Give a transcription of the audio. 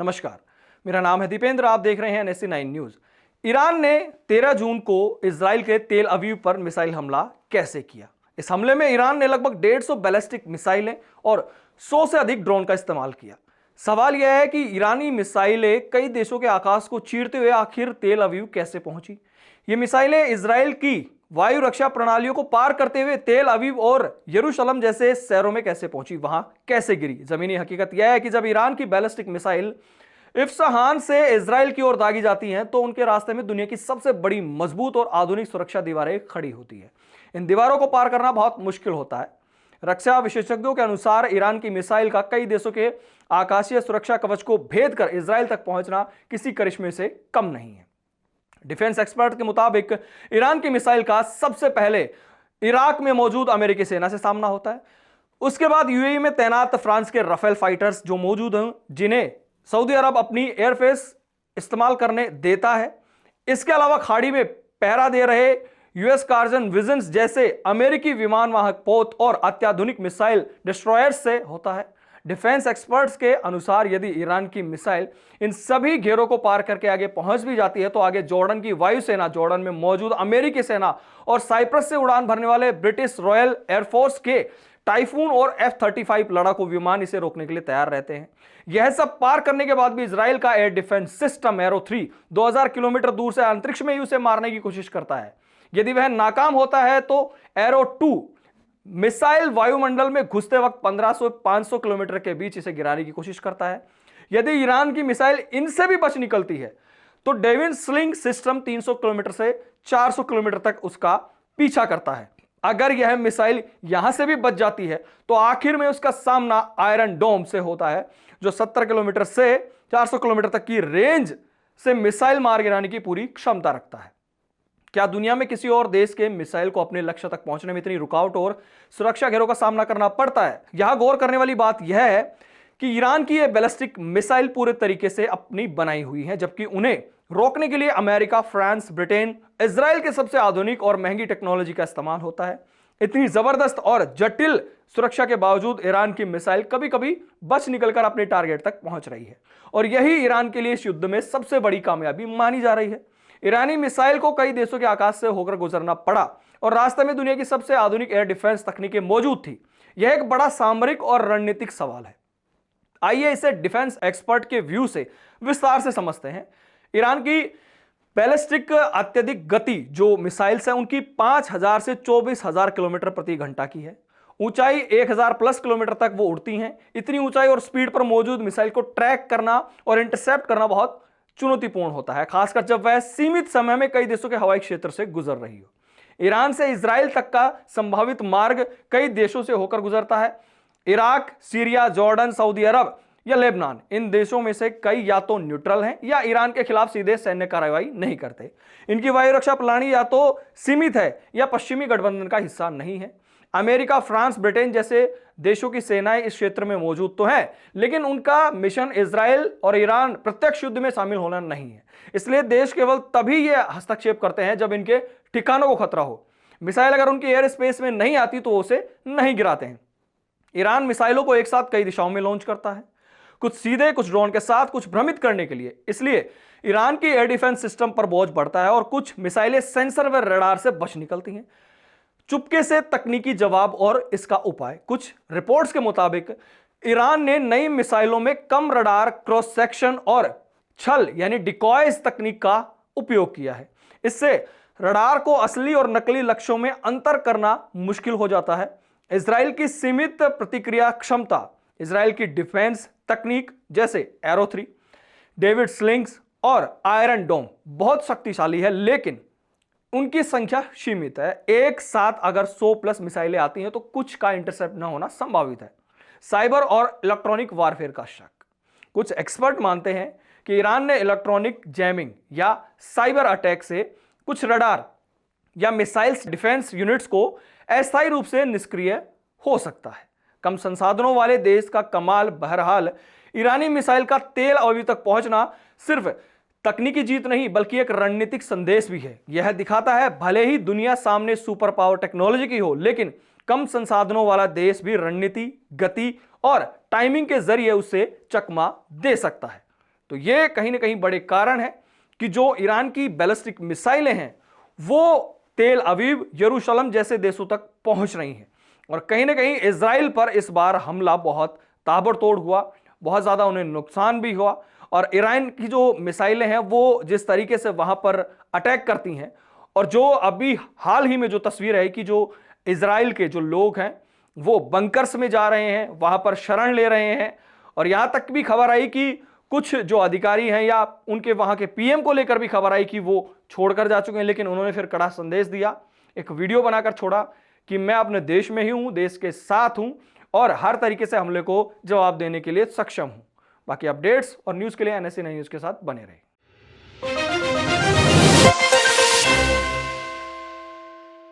नमस्कार, मेरा नाम है दीपेंद्र। आप देख रहे हैं NSC9 न्यूज। ईरान ने 13 जून को इजराइल के तेल अवीव पर मिसाइल हमला कैसे किया? इस हमले में ईरान ने लगभग 150 बैलिस्टिक मिसाइलें और 100 से अधिक ड्रोन का इस्तेमाल किया। सवाल यह है कि ईरानी मिसाइलें कई देशों के आकाश को चीरते हुए आखिर तेल अवीव कैसे पहुंची? ये मिसाइलें इजराइल की वायु रक्षा प्रणालियों को पार करते हुए तेल अवीव और यरूशलेम जैसे शहरों में कैसे पहुंची, वहां कैसे गिरी? जमीनी हकीकत यह है कि जब ईरान की बैलिस्टिक मिसाइल इफ्सहान से इजराइल की ओर दागी जाती हैं तो उनके रास्ते में दुनिया की सबसे बड़ी मजबूत और आधुनिक सुरक्षा दीवारें खड़ी होती है। इन दीवारों को पार करना बहुत मुश्किल होता है। रक्षा विशेषज्ञों के अनुसार ईरान की मिसाइल का कई देशों के आकाशीय सुरक्षा कवच को भेद कर इजराइल तक पहुंचना किसी करिश्मे से कम नहीं है। डिफेंस एक्सपर्ट के मुताबिक ईरान की मिसाइल का सबसे पहले इराक में मौजूद अमेरिकी सेना से सामना होता है। उसके बाद यूएई में तैनात फ्रांस के राफेल फाइटर्स जो मौजूद हैं, जिन्हें सऊदी अरब अपनी एयरफेस इस्तेमाल करने देता है। इसके अलावा खाड़ी में पहरा दे रहे यूएस कार्जन विजन्स जैसे अमेरिकी विमान वाहक पोत और अत्याधुनिक मिसाइल डिस्ट्रॉयर्स से होता है। डिफेंस एक्सपर्ट्स के अनुसार यदि ईरान की मिसाइल इन सभी घेरों को पार करके आगे पहुंच भी जाती है तो आगे जॉर्डन की वायुसेना, जॉर्डन में मौजूद अमेरिकी सेना और साइप्रस से उड़ान भरने वाले ब्रिटिश रॉयल एयरफोर्स के टाइफून और F-35 लड़ाकू विमान इसे रोकने के लिए तैयार रहते हैं। यह सब पार करने के बाद भी इजराइल का air defence system arrow 3 2000 kilometre दूर से अंतरिक्ष में ही उसे मारने की कोशिश करता है। यदि वह नाकाम होता है तो एरो 2 मिसाइल वायुमंडल में घुसते वक्त 1500-500 किलोमीटर के बीच इसे गिराने की कोशिश करता है। यदि ईरान की मिसाइल इनसे भी बच निकलती है तो डेविन स्लिंग सिस्टम 300 किलोमीटर से 400 किलोमीटर तक उसका पीछा करता है। अगर यह मिसाइल यहां से भी बच जाती है तो आखिर में उसका सामना आयरन डोम से होता है, जो 70 किलोमीटर से 400 किलोमीटर तक की रेंज से मिसाइल मार गिराने की पूरी क्षमता रखता है। क्या दुनिया में किसी और देश के मिसाइल को अपने लक्ष्य तक पहुंचने में इतनी रुकावट और सुरक्षा घेरों का सामना करना पड़ता है? यहां गौर करने वाली बात यह है कि ईरान की यह बैलिस्टिक मिसाइल पूरे तरीके से अपनी बनाई हुई है, जबकि उन्हें रोकने के लिए अमेरिका, फ्रांस, ब्रिटेन, इजराइल के सबसे आधुनिक और महंगी टेक्नोलॉजी का इस्तेमाल होता है। इतनी जबरदस्त और जटिल सुरक्षा के बावजूद ईरान की मिसाइल कभी कभी बच निकलकर अपने टारगेट तक पहुंच रही है और यही ईरान के लिए इस युद्ध में सबसे बड़ी कामयाबी मानी जा रही है। ईरानी मिसाइल को कई देशों के आकाश से होकर गुजरना पड़ा और रास्ते में दुनिया की सबसे आधुनिक एयर डिफेंस तकनीकें मौजूद थी। यह एक बड़ा सामरिक और रणनीतिक सवाल है। आइए इसे डिफेंस एक्सपर्ट के व्यू से विस्तार से समझते हैं। ईरान की बैलिस्टिक अत्यधिक गति जो मिसाइल्स हैं उनकी 5000 से 24000 किलोमीटर प्रति घंटा की है। ऊंचाई 1000 प्लस किलोमीटर तक वो उड़ती हैं। इतनी ऊंचाई और स्पीड पर मौजूद मिसाइल को ट्रैक करना और इंटरसेप्ट करना बहुत चुनौतीपूर्ण होता है, खासकर जब वह सीमित समय में कई देशों के हवाई क्षेत्र से गुजर रही हो। ईरान से इजराइल तक का संभावित मार्ग कई देशों से होकर गुजरता है। इराक, सीरिया, जॉर्डन, सऊदी अरब या लेबनान, इन देशों में से कई या तो न्यूट्रल हैं या ईरान के खिलाफ सीधे सैन्य कार्रवाई नहीं करते। इनकी वायु रक्षा प्रणाली या तो सीमित है या पश्चिमी गठबंधन का हिस्सा नहीं है। अमेरिका, फ्रांस, ब्रिटेन जैसे देशों की सेनाएं इस क्षेत्र में मौजूद तो है, लेकिन उनका मिशन इजराइल और ईरान प्रत्यक्ष युद्ध में शामिल होना नहीं है। इसलिए देश केवल तभी यह हस्तक्षेप करते हैं जब इनके ठिकानों को खतरा हो। मिसाइल अगर उनके एयर स्पेस में नहीं आती तो उसे नहीं गिराते हैं। ईरान मिसाइलों को एक साथ कई दिशाओं में लॉन्च करता है, कुछ सीधे, कुछ ड्रोन के साथ, कुछ भ्रमित करने के लिए। इसलिए ईरान की एयर डिफेंस सिस्टम पर बोझ बढ़ता है और कुछ मिसाइलें सेंसर व रडार से बच निकलती हैं। चुपके से तकनीकी जवाब और इसका उपाय। कुछ रिपोर्ट्स के मुताबिक ईरान ने नई मिसाइलों में कम रडार, क्रॉस सेक्शन और छल यानी डिकॉयज तकनीक का उपयोग किया है। इससे रडार को असली और नकली लक्ष्यों में अंतर करना मुश्किल हो जाता है। इजराइल की सीमित प्रतिक्रिया क्षमता, इजराइल की डिफेंस तकनीक जैसे एरो 3, डेविड स्लिंग्स और आयरन डोम बहुत शक्तिशाली है, लेकिन उनकी संख्या सीमित है। एक साथ अगर 100 प्लस मिसाइलें आती हैं तो कुछ का इंटरसेप्ट न होना संभावित है। साइबर और इलेक्ट्रॉनिक वारफेयर का शक। कुछ एक्सपर्ट मानते हैं कि ईरान ने इलेक्ट्रॉनिक जैमिंग या साइबर अटैक से कुछ रडार या मिसाइल्स डिफेंस यूनिट्स को अस्थायी रूप से निष्क्रिय हो सकता है। कम संसाधनों वाले देश का कमाल। बहरहाल ईरानी मिसाइल का तेल अवधि तक पहुंचना सिर्फ तकनीकी जीत नहीं बल्कि एक रणनीतिक संदेश भी है। यह दिखाता है भले ही दुनिया सामने सुपर पावर टेक्नोलॉजी की हो, लेकिन कम संसाधनों वाला देश भी रणनीति, गति और टाइमिंग के जरिए उसे चकमा दे सकता है। तो ये कहीं ना कहीं बड़े कारण है कि जो ईरान की बैलिस्टिक मिसाइलें हैं वो तेल अवीव, यरूशलेम जैसे देशों तक पहुंच रही हैं। और कहीं ना कहीं इजराइल पर इस बार हमला बहुत ताबड़तोड़ हुआ, बहुत ज्यादा उन्हें नुकसान भी हुआ। और ईरान की जो मिसाइलें हैं वो जिस तरीके से वहां पर अटैक करती हैं, और जो अभी हाल ही में जो तस्वीर है कि जो इजराइल के जो लोग हैं वो बंकर्स में जा रहे हैं, वहां पर शरण ले रहे हैं। और यहां तक भी खबर आई कि कुछ जो अधिकारी हैं या उनके वहां के पीएम को लेकर भी खबर आई कि वो छोड़कर जा चुके हैं, लेकिन उन्होंने फिर कड़ा संदेश दिया, एक वीडियो बनाकर छोड़ा कि मैं अपने देश में ही हूं, देश के साथ हूं और हर तरीके से हमले को जवाब देने के लिए सक्षम हूं। बाकी अपडेट्स और न्यूज के लिए NSE9 न्यूज के साथ बने रहे।